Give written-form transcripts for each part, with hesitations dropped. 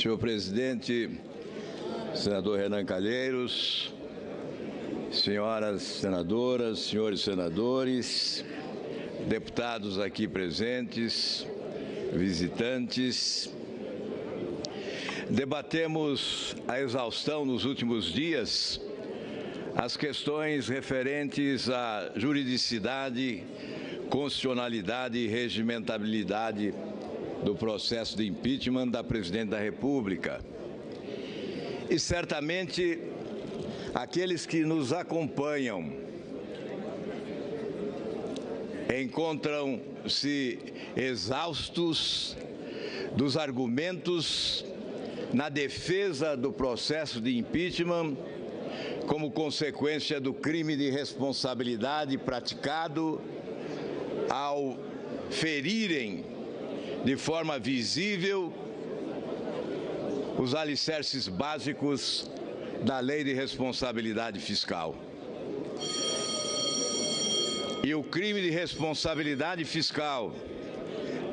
Senhor presidente, senador Renan Calheiros, senhoras senadoras, senhores senadores, deputados aqui presentes, visitantes, debatemos a exaustão nos últimos dias as questões referentes à juridicidade, constitucionalidade e regimentabilidade do processo de impeachment da Presidente da República. E certamente aqueles que nos acompanham encontram-se exaustos dos argumentos na defesa do processo de impeachment como consequência do crime de responsabilidade praticado ao ferirem de forma visível os alicerces básicos da Lei de Responsabilidade Fiscal. E o crime de responsabilidade fiscal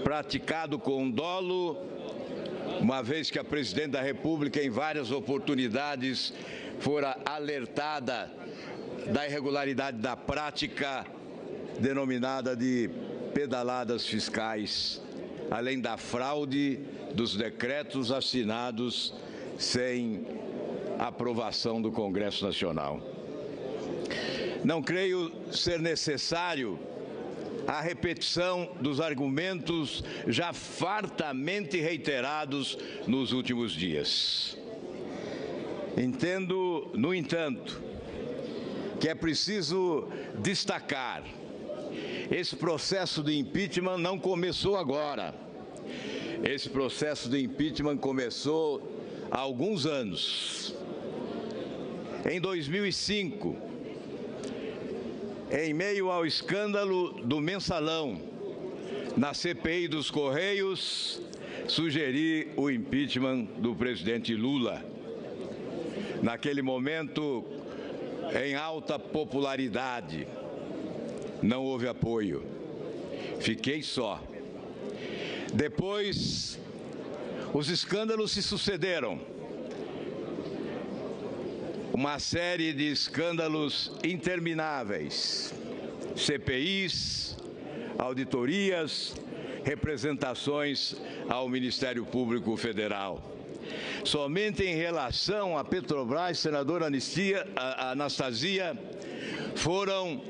praticado com dolo, uma vez que a Presidente da República, em várias oportunidades, fora alertada da irregularidade da prática denominada de pedaladas fiscais, além da fraude dos decretos assinados sem aprovação do Congresso Nacional. Não creio ser necessário a repetição dos argumentos já fartamente reiterados nos últimos dias. Entendo, no entanto, que é preciso destacar: esse processo de impeachment não começou agora. Esse processo de impeachment começou há alguns anos. Em 2005, em meio ao escândalo do Mensalão, na CPI dos Correios, sugeri o impeachment do presidente Lula. Naquele momento, em alta popularidade, não houve apoio. Fiquei só. Depois, os escândalos se sucederam. Uma série de escândalos intermináveis. CPIs, auditorias, representações ao Ministério Público Federal. Somente em relação à Petrobras, senadora Anastasia, foram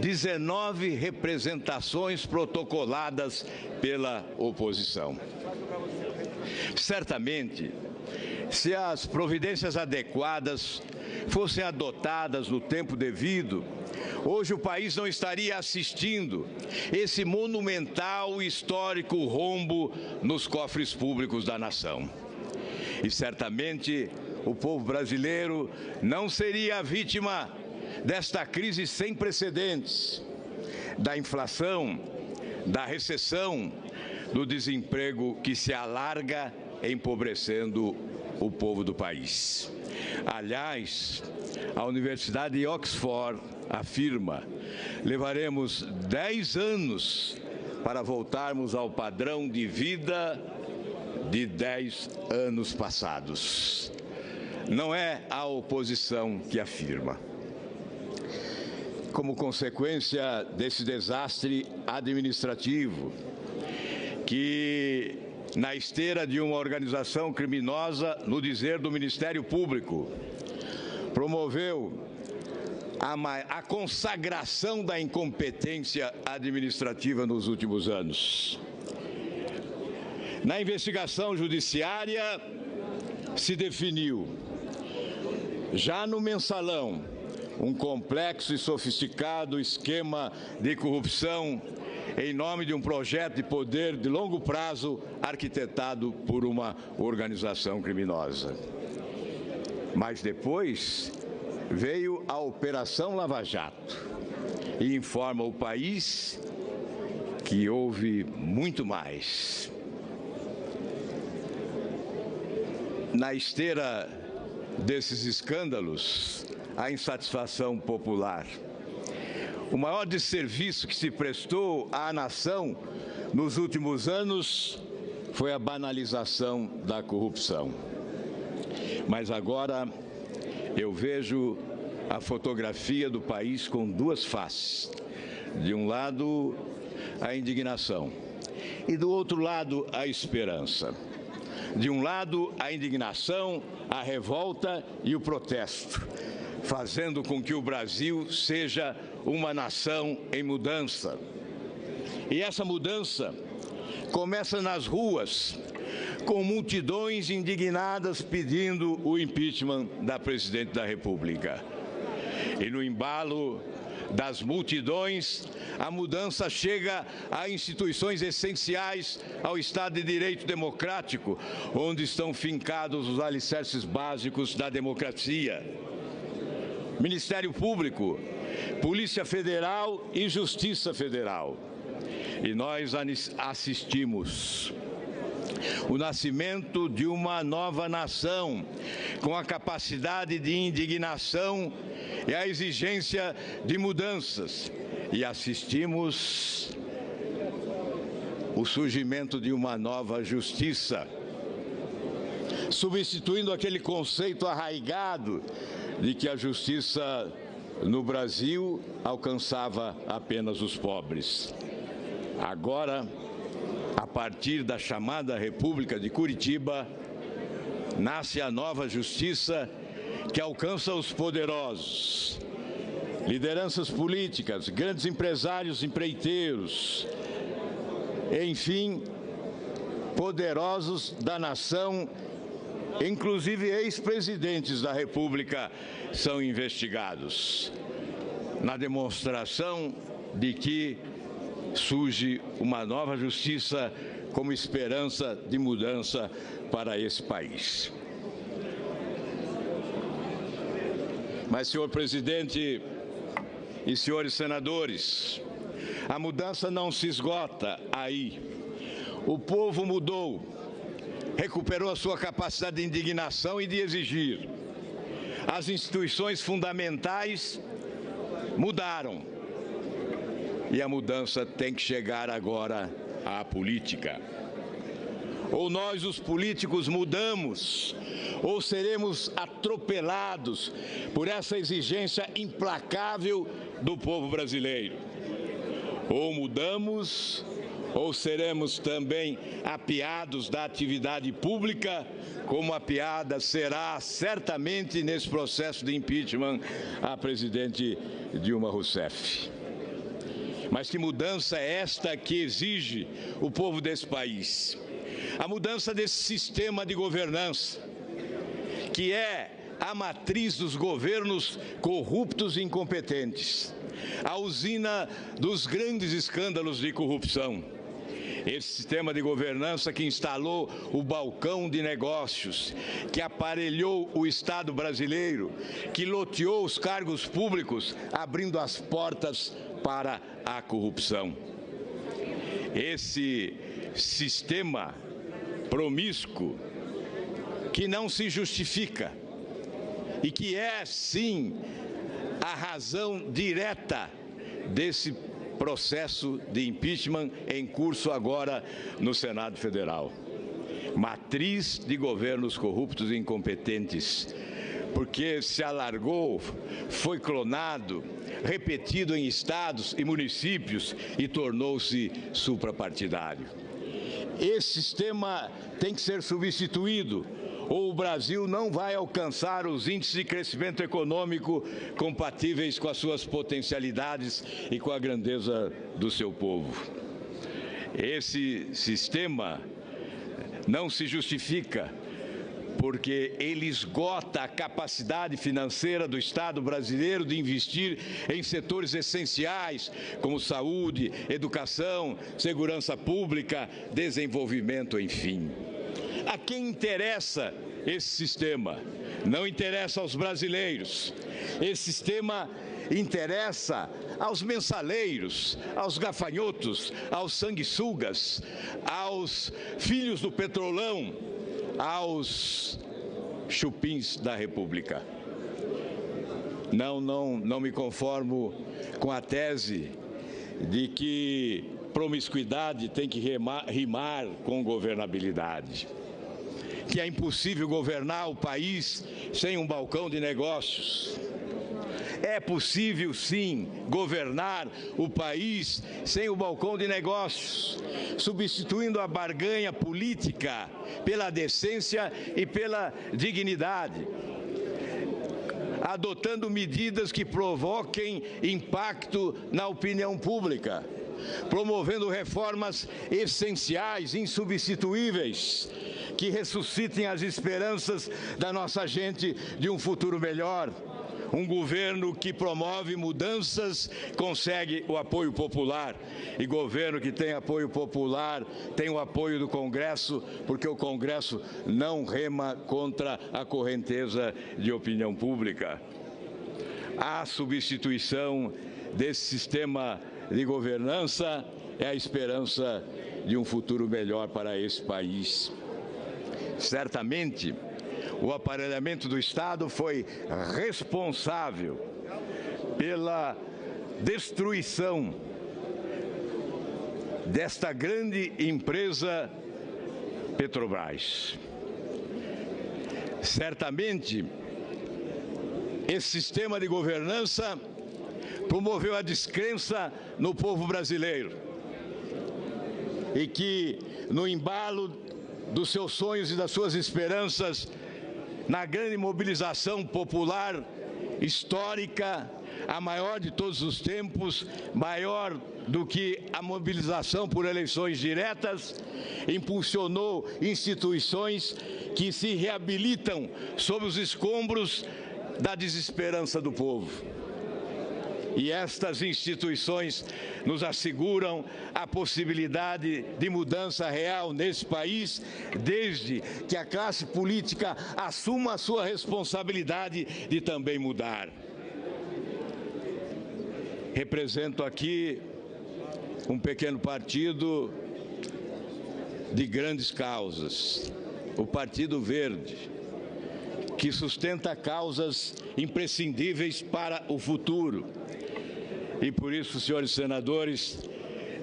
19 representações protocoladas pela oposição. Certamente, se as providências adequadas fossem adotadas no tempo devido, hoje o país não estaria assistindo esse monumental e histórico rombo nos cofres públicos da nação. E certamente o povo brasileiro não seria vítima desta crise sem precedentes, da inflação, da recessão, do desemprego que se alarga, empobrecendo o povo do país. Aliás, a Universidade de Oxford afirma: levaremos 10 anos para voltarmos ao padrão de vida de 10 anos passados. Não é a oposição que afirma. Como consequência desse desastre administrativo, que, na esteira de uma organização criminosa, no dizer do Ministério Público, promoveu a consagração da incompetência administrativa nos últimos anos. Na investigação judiciária, se definiu, já no Mensalão, um complexo e sofisticado esquema de corrupção em nome de um projeto de poder de longo prazo arquitetado por uma organização criminosa. Mas depois veio a Operação Lava Jato e informa o país que houve muito mais. Na esteira desses escândalos, a insatisfação popular. O maior desserviço que se prestou à nação nos últimos anos foi a banalização da corrupção. Mas agora eu vejo a fotografia do país com duas faces. De um lado, a indignação e do outro lado, a esperança. De um lado, a indignação, a revolta e o protesto, fazendo com que o Brasil seja uma nação em mudança. E essa mudança começa nas ruas, com multidões indignadas pedindo o impeachment da presidente da República. E no embalo das multidões, a mudança chega a instituições essenciais ao Estado de Direito democrático, onde estão fincados os alicerces básicos da democracia. Ministério Público, Polícia Federal e Justiça Federal. E nós assistimos o nascimento de uma nova nação, com a capacidade de indignação e a exigência de mudanças. E assistimos o surgimento de uma nova justiça, substituindo aquele conceito arraigado de que a justiça no Brasil alcançava apenas os pobres. Agora, a partir da chamada República de Curitiba, nasce a nova justiça que alcança os poderosos, lideranças políticas, grandes empresários, empreiteiros, enfim, poderosos da nação, inclusive ex-presidentes da República são investigados, na demonstração de que surge uma nova justiça como esperança de mudança para esse país. Mas, senhor presidente e senhores senadores, a mudança não se esgota aí. O povo mudou, recuperou a sua capacidade de indignação e de exigir. As instituições fundamentais mudaram. E a mudança tem que chegar agora à política. Ou nós, os políticos, mudamos, ou seremos atropelados por essa exigência implacável do povo brasileiro. Ou mudamos, ou seremos também apiados da atividade pública, como a piada será certamente nesse processo de impeachment à presidente Dilma Rousseff. Mas que mudança é esta que exige o povo desse país? A mudança desse sistema de governança, que é a matriz dos governos corruptos e incompetentes, a usina dos grandes escândalos de corrupção. Esse sistema de governança que instalou o balcão de negócios, que aparelhou o Estado brasileiro, que loteou os cargos públicos, abrindo as portas para a corrupção. Esse sistema promíscuo, que não se justifica e que é, sim, a razão direta desse processo de impeachment em curso agora no Senado Federal. Matriz de governos corruptos e incompetentes, porque se alargou, foi clonado, repetido em estados e municípios e tornou-se suprapartidário. Esse sistema tem que ser substituído, ou o Brasil não vai alcançar os índices de crescimento econômico compatíveis com as suas potencialidades e com a grandeza do seu povo. Esse sistema não se justifica porque ele esgota a capacidade financeira do Estado brasileiro de investir em setores essenciais como saúde, educação, segurança pública, desenvolvimento, enfim. A quem interessa esse sistema? Não interessa aos brasileiros. Esse sistema interessa aos mensaleiros, aos gafanhotos, aos sanguessugas, aos filhos do petrolão, aos chupins da República. Não me conformo com a tese de que promiscuidade tem que rimar com governabilidade. Que é impossível governar o país sem um balcão de negócios. É possível, sim, governar o país sem o balcão de negócios, substituindo a barganha política pela decência e pela dignidade, adotando medidas que provoquem impacto na opinião pública, promovendo reformas essenciais, insubstituíveis, que ressuscitem as esperanças da nossa gente de um futuro melhor. Um governo que promove mudanças consegue o apoio popular. E governo que tem apoio popular tem o apoio do Congresso, porque o Congresso não rema contra a correnteza de opinião pública. A substituição desse sistema de governança é a esperança de um futuro melhor para esse país. Certamente, o aparelhamento do Estado foi responsável pela destruição desta grande empresa Petrobras. Certamente, esse sistema de governança promoveu a descrença no povo brasileiro e que, no embalo dos seus sonhos e das suas esperanças, na grande mobilização popular histórica, a maior de todos os tempos, maior do que a mobilização por eleições diretas, impulsionou instituições que se reabilitam sob os escombros da desesperança do povo. E estas instituições nos asseguram a possibilidade de mudança real nesse país, desde que a classe política assuma a sua responsabilidade de também mudar. Represento aqui um pequeno partido de grandes causas, o Partido Verde, que sustenta causas imprescindíveis para o futuro. E por isso, senhores senadores,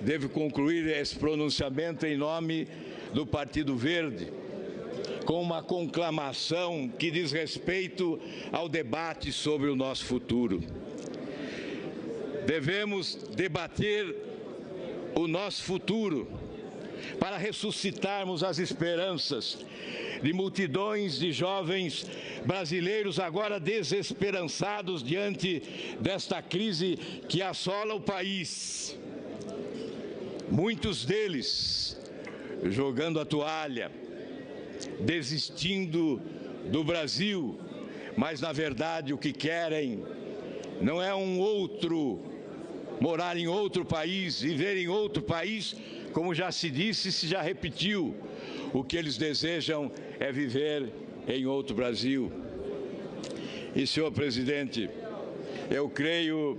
devo concluir esse pronunciamento em nome do Partido Verde, com uma conclamação que diz respeito ao debate sobre o nosso futuro. Devemos debater o nosso futuro para ressuscitarmos as esperanças de multidões de jovens brasileiros agora desesperançados diante desta crise que assola o país. Muitos deles jogando a toalha, desistindo do Brasil, mas na verdade o que querem não é morar em outro país, viver em outro país, como já se disse e se já repetiu. O que eles desejam é viver em outro Brasil. E, senhor presidente, eu creio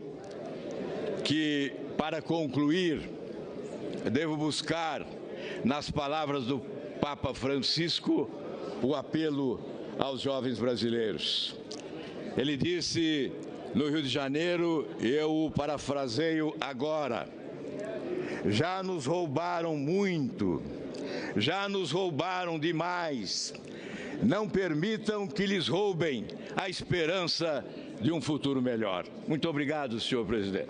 que, para concluir, devo buscar, nas palavras do Papa Francisco, o apelo aos jovens brasileiros. Ele disse no Rio de Janeiro, e eu o parafraseio agora: já nos roubaram muito, já nos roubaram demais. Não permitam que lhes roubem a esperança de um futuro melhor. Muito obrigado, senhor presidente.